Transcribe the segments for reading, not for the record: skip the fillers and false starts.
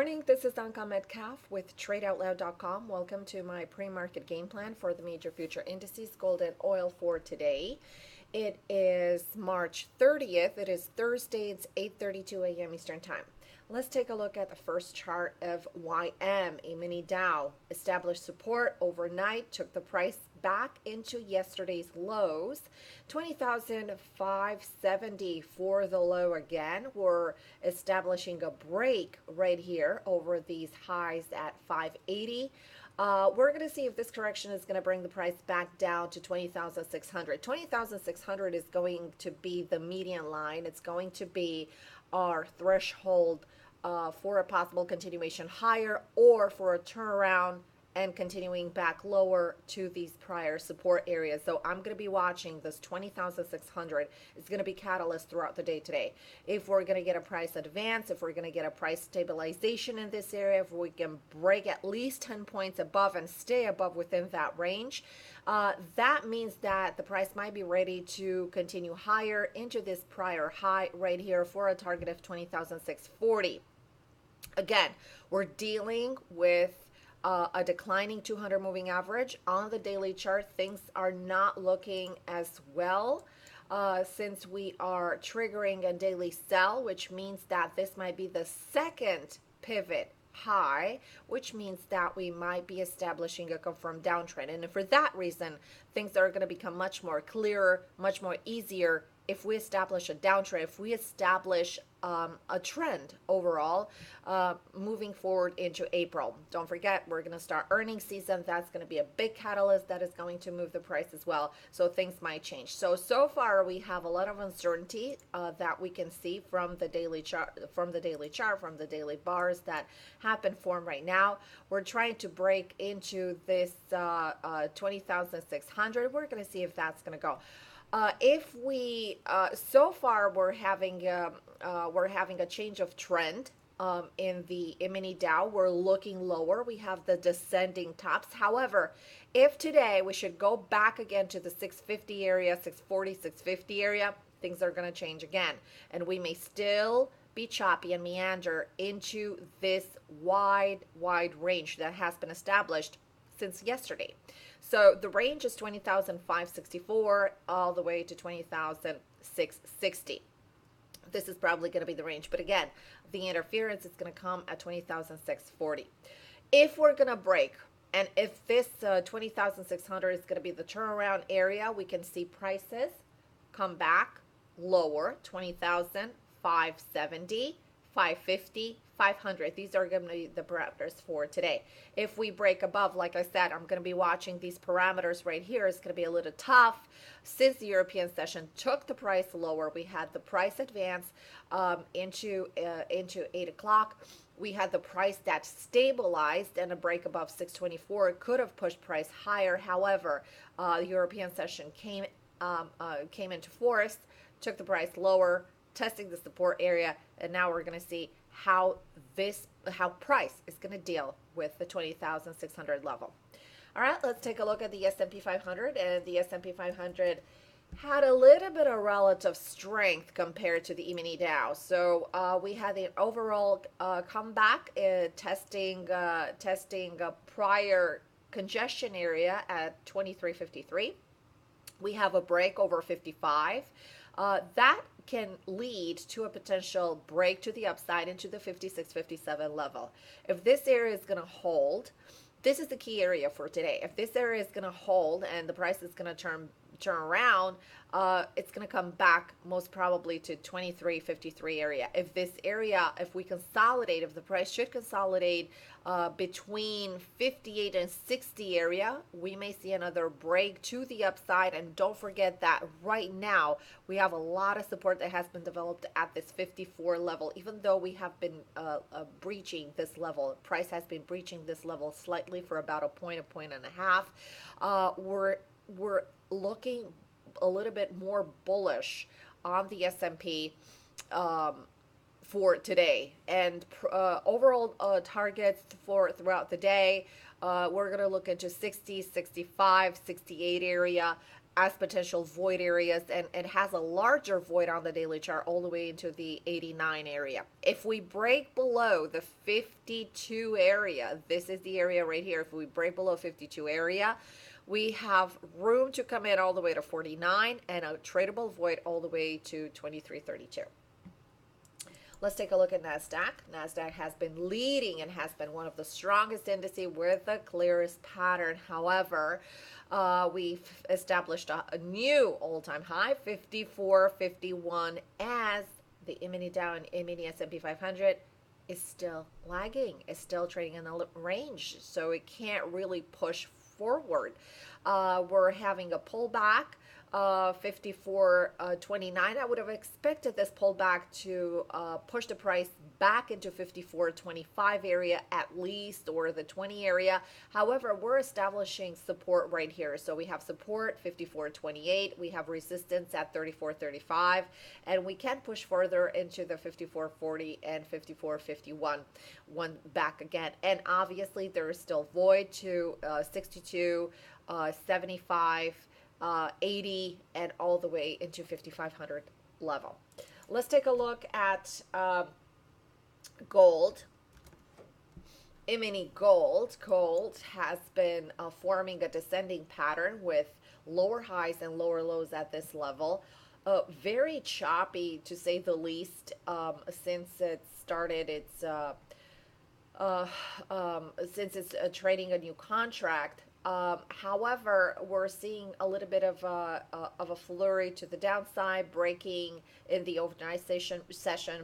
morning, this is Anka Metcalf with TradeOutloud.com. Welcome to my pre-market game plan for the major future indices, gold and oil for today. It is March 30th. It is Thursday. It's 8:32 a.m. Eastern Time. Let's take a look at the first chart of YM, a mini Dow. Established support overnight, took the price back into yesterday's lows. 20,570 for the low again. We're establishing a break right here over these highs at 580. We're going to see if this correction is going to bring the price back down to 20,600. 20,600 is going to be the median line. It's going to be our threshold for a possible continuation higher or for a turnaround and continuing back lower to these prior support areas. So I'm going to be watching this 20,600. It's going to be catalyst throughout the day today. If we're going to get a price advance, if we're going to get a price stabilization in this area, if we can break at least 10 points above and stay above within that range, that means that the price might be ready to continue higher into this prior high right here for a target of 20,640. Again, we're dealing with a declining 200 moving average. On the daily chart, things are not looking as well since we are triggering a daily sell, which means that this might be the second pivot high, which means that we might be establishing a confirmed downtrend. And for that reason, things are going to become much more clearer, much more easier if we establish a downtrend, if we establish a trend overall moving forward into April. Don't forget, we're going to start earnings season. That's going to be a big catalyst that is going to move the price as well. So things might change. So far we have a lot of uncertainty that we can see from the daily chart, from the daily bars that have been formed right now. We're trying to break into this 20,600. We're going to see if that's going to go. If we so far we're having a change of trend in the mini Dow. We're looking lower. We have the descending tops. However, if today we should go back again to the 650 area, 640, 650 area, things are going to change again, and we may still be choppy and meander into this wide range that has been established since yesterday. So the range is 20,564 all the way to 20,660. This is probably going to be the range. But again, the interference is going to come at 20,640. If we're going to break, and if this 20,600 is going to be the turnaround area, we can see prices come back lower, 20,570, 550, 500. These are going to be the parameters for today. If we break above, like I said, I'm going to be watching these parameters right here. It's going to be a little tough. Since the European session took the price lower, we had the price advance into 8 o'clock. We had the price that stabilized, and a break above 624 could have pushed price higher. However, the European session came into force, took the price lower, testing the support area, and now we're going to see how price is going to deal with the 20,600 level. All right, let's take a look at the S&P 500, and the S&P 500 had a little bit of relative strength compared to the mini Dow. So we had the overall comeback, testing a prior congestion area at 2353. We have a break over 55. That can lead to a potential break to the upside into the 56-57 level. If this area is going to hold, this is the key area for today. If this area is going to hold and the price is going to turn around, it's going to come back most probably to 23.53 area. If this area, if we consolidate, if the price should consolidate between 58 and 60 area, we may see another break to the upside. And don't forget that right now we have a lot of support that has been developed at this 54 level. Even though we have been breaching this level, price has been breaching this level slightly for about a point and a half. We're looking a little bit more bullish on the S&P for today, and overall targets for throughout the day, we're going to look into 60, 65, 68 area, as potential void areas, and it has a larger void on the daily chart all the way into the 89 area. If we break below the 52 area, this is the area right here. If we break below 52 area, we have room to come in all the way to 49 and a tradable void all the way to 2332. Let's take a look at Nasdaq. Nasdaq has been leading and has been one of the strongest indices with the clearest pattern. However, we've established a new all-time high, 54.51, as the E-mini Dow and E-mini S&P 500 is still lagging, is still trading in the range, so it can't really push forward. We're having a pullback. 54.29. I would have expected this pullback to push the price back into 54.25 area at least, or the 20 area. However, we're establishing support right here. So we have support 54.28. We have resistance at 34.35, and we can push further into the 54.40 and 54.51. One back again, and obviously there is still void to 62, 75. 80 and all the way into 5,500 level. Let's take a look at gold. E-mini gold. Gold has been forming a descending pattern with lower highs and lower lows at this level. Very choppy, to say the least, since it started its since it's trading a new contract. However, we're seeing a little bit of a flurry to the downside, breaking in the overnight session,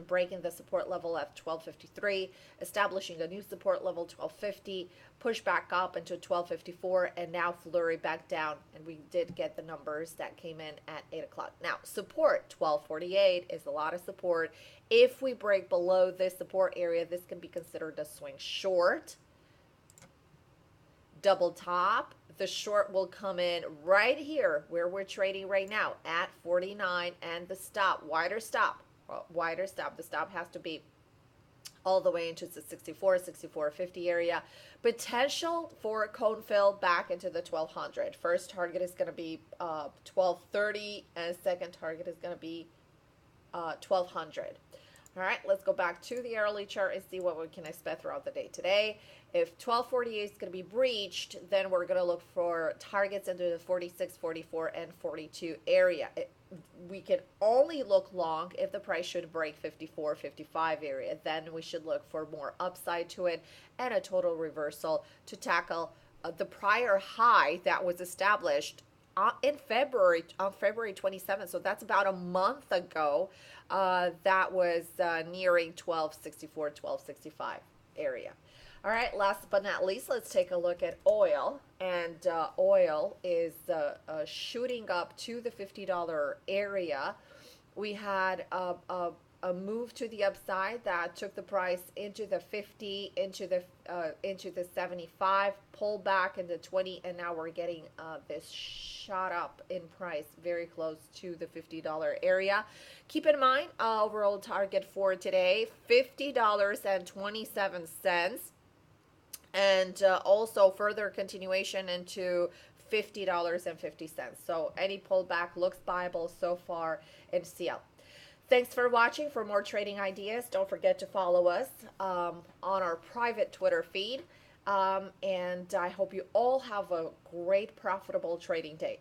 breaking the support level at 1253, establishing a new support level 1250, push back up into 1254, and now flurry back down. And we did get the numbers that came in at 8 o'clock. Now, support 1248 is a lot of support. If we break below this support area, this can be considered a swing short. Double top, the short will come in right here where we're trading right now at 49, and the stop, wider stop, the stop has to be all the way into the 64, 64.50 area. Potential for a cone fill back into the 1200. First target is going to be 1230, and second target is going to be 1200. All right, let's go back to the hourly chart and see what we can expect throughout the day today. If 1248 is going to be breached, then we're going to look for targets into the 46, 44, and 42 area. We can only look long if the price should break 54, 55 area. Then we should look for more upside to it and a total reversal to tackle the prior high that was established in February, on February 27th. So that's about a month ago. That was nearing 1264, 1265 area. All right, last but not least, let's take a look at oil. And oil is shooting up to the $50 area. We had a move to the upside that took the price into the 50, into the 75, pull back into 20, and now we're getting this shot up in price very close to the $50 area. Keep in mind, overall target for today, $50.27, and also further continuation into $50.50. So any pullback looks viable so far in CL. Thanks for watching. For more trading ideas, don't forget to follow us on our private Twitter feed. And I hope you all have a great, profitable trading day.